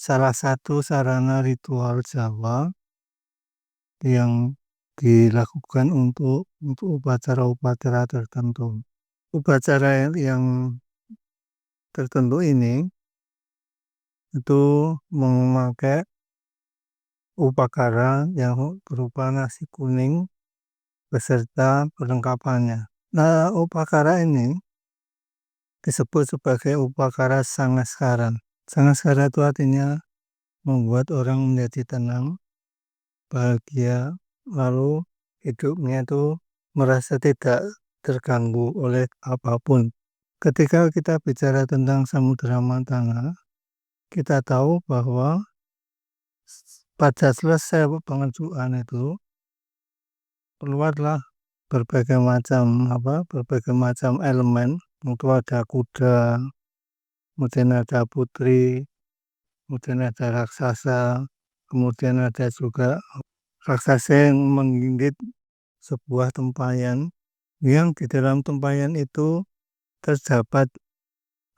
salah satu sarana ritual Jawa yang dilakukan untuk upacara-upacara tertentu. Upacara yang tertentu ini itu memakai upakara yang berupa nasi kuning beserta perlengkapannya. Nah, upakara ini disebut sebagai upakara sangaskara. Sangaskara itu artinya membuat orang menjadi tenang, bahagia, lalu hidupnya itu merasa tidak terganggu oleh apapun. Ketika kita bicara tentang Samudra Mantara, kita tahu bahwa pada selesai pengerjaan itu keluarlah berbagai macam elemen. Itu ada kuda, kemudian ada putri, kemudian ada raksasa, kemudian ada juga raksasa yang menggigit sebuah tempayan, yang di dalam tempayan itu terdapat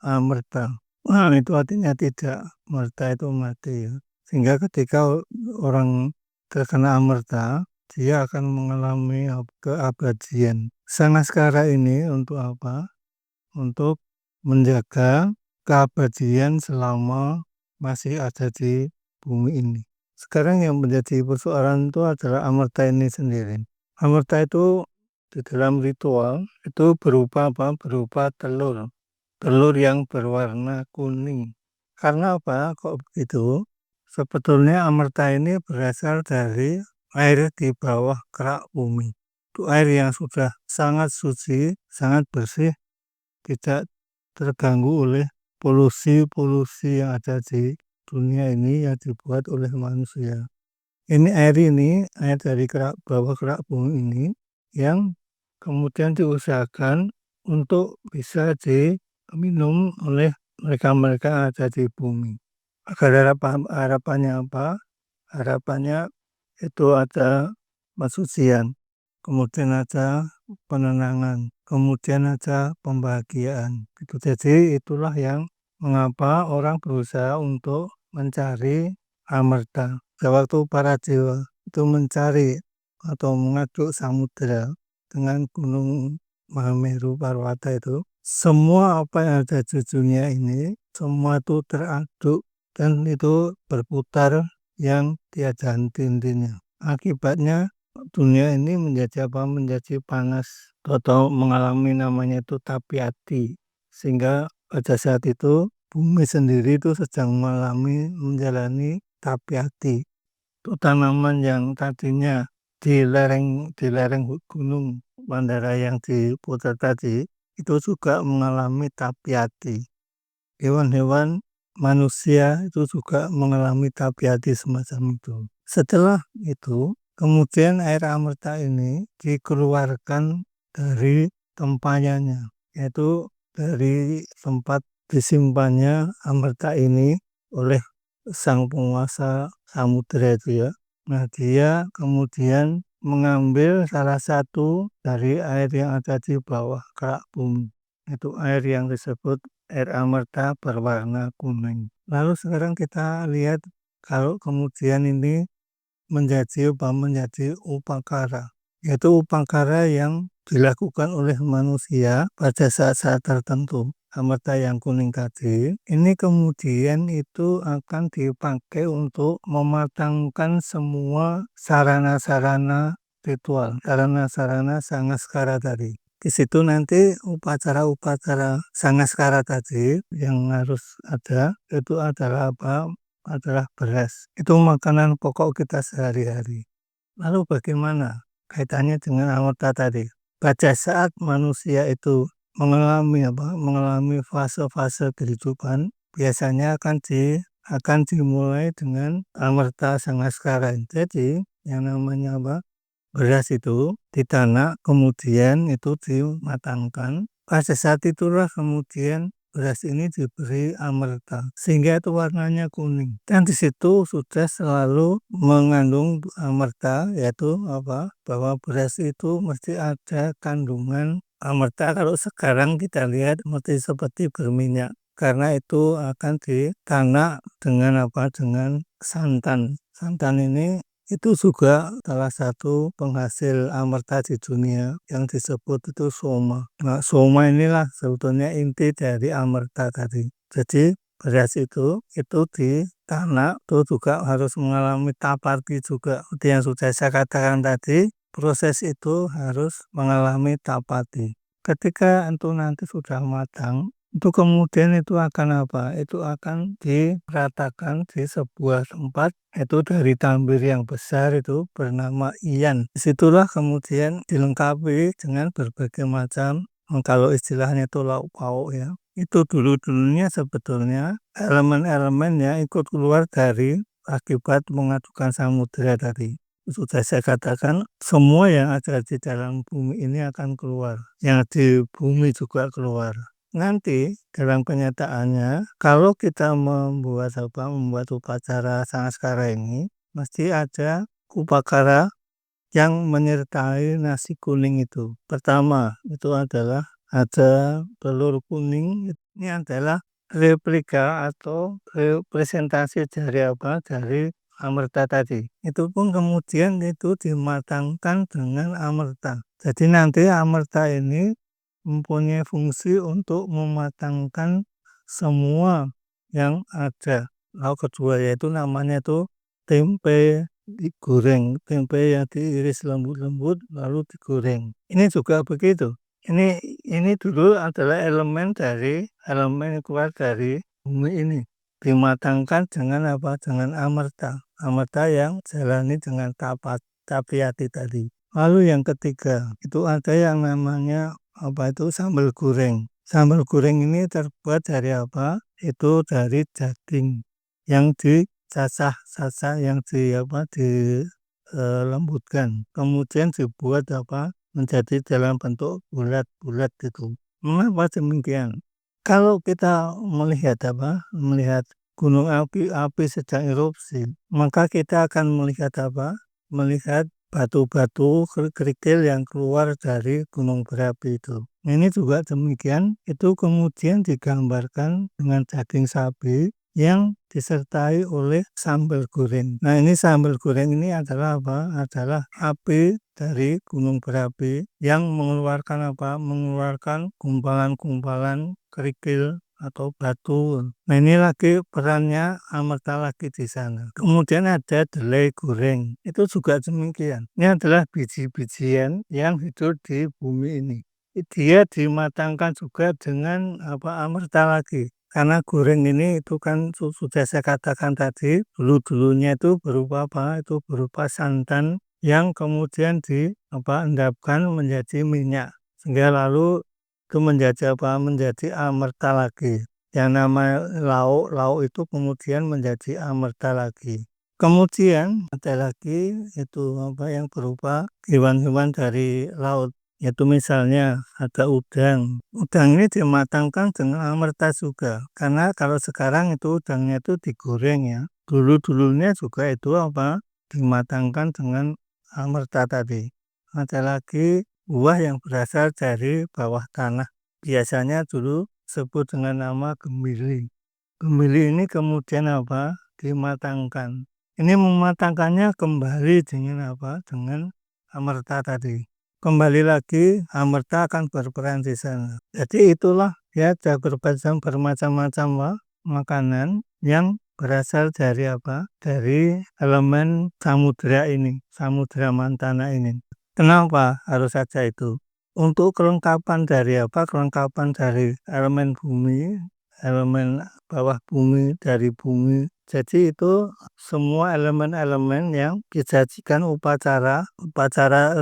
amerta. Nah, itu artinya tidak, amerta itu mati ya. Sehingga ketika orang terkena amerta, dia akan mengalami keabadian. Sangaskara ini untuk apa? Untuk menjaga keabadian selama masih ada di bumi ini. Sekarang yang menjadi persoalan itu adalah amerta ini sendiri. Amerta itu di dalam ritual itu berupa apa? Berupa telur. Telur yang berwarna kuning. Karena apa? Kok begitu? Sebetulnya amerta ini berasal dari air di bawah kerak bumi. Itu air yang sudah sangat suci, sangat bersih, tidak terganggu oleh polusi-polusi yang ada di dunia ini yang dibuat oleh manusia. Air dari bawah kerak bumi ini yang kemudian diusahakan untuk bisa diminum oleh mereka-mereka yang ada di bumi. Agar harapannya apa? Harapannya itu ada pensucian, kemudian ada penenangan, kemudian ada pembahagiaan. Jadi itulah yang mengapa orang berusaha untuk mencari amerta. Waktu para dewa itu mencari atau mengaduk samudera dengan gunung Mahameru Parwata itu, semua apa yang ada di dunia ini, semua itu teraduk dan itu berputar yang tiada henti-hentinya. Akibatnya dunia ini menjadi apa? Menjadi panas atau mengalami namanya itu tapiati. Sehingga pada saat itu bumi sendiri itu sedang menjalani tapiati. Itu tanaman yang tadinya di lereng gunung Mandara yang diputar tadi itu juga mengalami tapiati. Hewan-hewan manusia itu juga mengalami tapiati semacam itu. Setelah itu kemudian air amerta ini dikeluarkan dari tempayannya, yaitu dari tempat disimpannya amerta ini oleh sang penguasa samudera itu ya. Nah, dia kemudian mengambil salah satu dari air yang ada di bawah kerak bumi. Itu air yang disebut air amerta berwarna kuning. Lalu sekarang kita lihat kalau kemudian ini menjadi upakara. Yaitu upakara yang dilakukan oleh manusia pada saat-saat tertentu. Amerta yang kuning tadi, ini kemudian itu akan dipakai untuk mematangkan semua sarana-sarana ritual, sarana-sarana sangaskara tadi. Di situ nanti upacara-upacara sangaskara tadi yang harus ada, itu adalah apa? Adalah beras. Itu makanan pokok kita sehari-hari. Lalu bagaimana kaitannya dengan amerta tadi? Pada saat manusia itu mengalami fase-fase kehidupan, biasanya akan dimulai dengan amerta sangaskara. Jadi yang namanya apa? Beras itu ditanak, kemudian itu dimatangkan. Pada saat itulah kemudian beras ini diberi amerta sehingga itu warnanya kuning. Dan di situ sudah selalu mengandung amerta, yaitu apa? Bahwa beras itu mesti ada kandungan amerta. Kalau sekarang kita lihat mesti seperti berminyak. karena itu akan ditanak dengan apa? Dengan santan. Santan ini itu juga salah satu penghasil amerta di dunia yang disebut itu soma. Nah, soma inilah sebetulnya inti dari amerta tadi. Jadi beras itu ditanak itu juga harus mengalami tapati juga. Seperti yang sudah saya katakan tadi, proses itu harus mengalami tapati. Ketika itu nanti sudah matang, itu kemudian itu akan apa? Itu akan diratakan di sebuah tempat, itu dari tambir yang besar itu bernama iyan. Disitulah kemudian dilengkapi dengan berbagai macam, kalau istilahnya itu lauk pauk ya. Itu dulunya sebetulnya elemen-elemen yang ikut keluar dari akibat mengadukan samudera tadi. Sudah saya katakan, semua yang ada di dalam bumi ini akan keluar. Yang di bumi juga keluar. Nanti dalam kenyataannya, kalau kita membuat upacara Sangaskara ini, mesti ada upakara yang menyertai nasi kuning itu. Pertama, itu adalah ada telur kuning. Ini adalah replika atau representasi dari apa? Dari amerta tadi. Itu pun kemudian itu dimatangkan dengan amerta. Jadi nanti amerta ini mempunyai fungsi untuk mematangkan semua yang ada. Lalu kedua yaitu namanya itu tempe digoreng, tempe yang diiris lembut-lembut lalu digoreng. Ini juga begitu. Ini dulu adalah elemen yang keluar dari bumi ini. Dimatangkan dengan apa? Dengan amerta. Amerta yang jalani dengan tapiyati tadi. Lalu yang ketiga, itu ada yang namanya sambal goreng. Sambal goreng ini terbuat dari apa? Itu dari daging yang dicacah-cacah, yang dilembutkan. Kemudian dibuat menjadi dalam bentuk bulat-bulat itu. Mengapa demikian? Kalau kita melihat gunung api sedang erupsi, maka kita akan melihat melihat batu-batu kerikil yang keluar dari gunung berapi itu. Ini juga demikian, itu kemudian digambarkan dengan daging sapi yang disertai oleh sambal goreng. Nah, ini sambal goreng ini adalah apa? Adalah api dari gunung berapi yang mengeluarkan mengeluarkan gumpalan-gumpalan kerikil atau batu. Nah, ini lagi perannya amerta lagi di sana. Kemudian ada delai goreng. Itu juga demikian. Ini adalah biji-bijian yang hidup di bumi ini. Dia dimatangkan juga dengan amerta lagi. Karena goreng ini itu kan sudah saya katakan tadi, dulunya itu berupa Itu berupa santan yang kemudian endapkan menjadi minyak. Sehingga lalu itu menjadi menjadi amerta lagi. Yang nama lauk itu kemudian menjadi amerta lagi. Kemudian ada lagi itu yang berupa hewan-hewan dari laut. Yaitu misalnya ada udang. Udang ini dimatangkan dengan amerta juga. Karena kalau sekarang itu udangnya itu digoreng ya. Dulunya juga itu dimatangkan dengan amerta tadi. Ada lagi buah yang berasal dari bawah tanah. Biasanya dulu sebut dengan nama gemili. Gemili ini kemudian dimatangkan. Ini mematangkannya kembali dengan dengan amerta tadi. Kembali lagi amerta akan berperan di sana. Jadi itulah ya, ada bermacam-macam makanan yang berasal dari dari elemen samudera ini, samudera mantana ini. Kenapa harus ada itu? Untuk kelengkapan dari kelengkapan dari elemen bumi, elemen bawah bumi, dari bumi. Jadi itu semua elemen-elemen yang disajikan upacara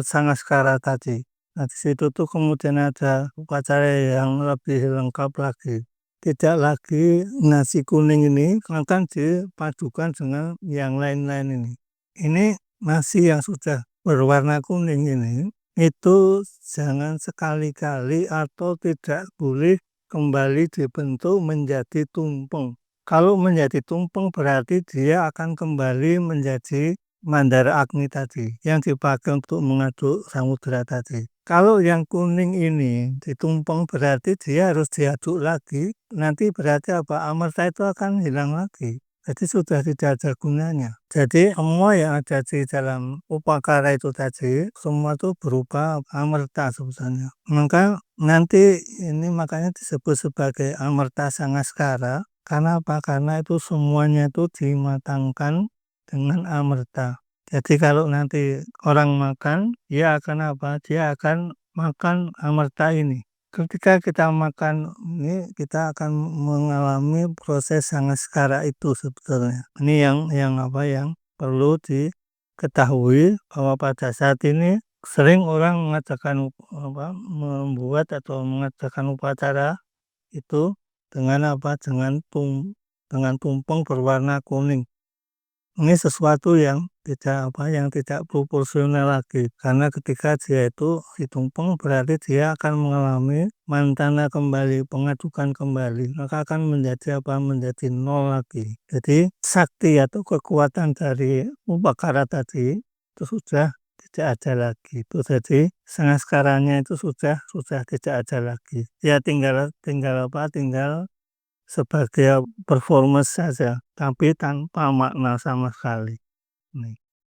Sangaskara tadi. Nah, di situ tuh kemudian ada upacara yang lebih lengkap lagi. Tidak lagi nasi kuning ini akan dipadukan dengan yang lain-lain ini. Ini nasi yang sudah berwarna kuning ini, itu jangan sekali-kali atau tidak boleh kembali dibentuk menjadi tumpeng. Kalau menjadi tumpeng berarti dia akan kembali menjadi Mandara Agni tadi yang dipakai untuk mengaduk samudra tadi. Kalau yang kuning ini ditumpeng berarti dia harus diaduk lagi, nanti berarti apa? Amerta itu akan hilang lagi. Jadi sudah tidak ada gunanya. Jadi semua yang ada di dalam upakara itu tadi, semua itu berupa amerta sebetulnya. Maka nanti ini makanya disebut sebagai amerta sangaskara. Karena apa? Karena itu semuanya itu dimatangkan dengan amerta. Jadi kalau nanti orang makan, dia akan apa? Dia akan makan amerta ini. Ketika kita makan ini, kita akan mengalami proses sangaskara itu sebetulnya. Ini yang apa? Yang perlu diketahui bahwa pada saat ini sering orang mengadakan apa? Membuat atau mengadakan upacara itu dengan apa? Dengan tumpeng berwarna kuning. Ini sesuatu yang tidak proporsional lagi, karena ketika dia itu ditumpeng berarti dia akan mengalami mantana kembali, pengadukan kembali, maka akan menjadi nol lagi. Jadi sakti atau kekuatan dari upakara tadi itu sudah tidak ada lagi. Itu jadi sangaskaranya itu sudah tidak ada lagi. Ya tinggal sebagai performance saja, tapi tanpa makna sama sekali. Nih.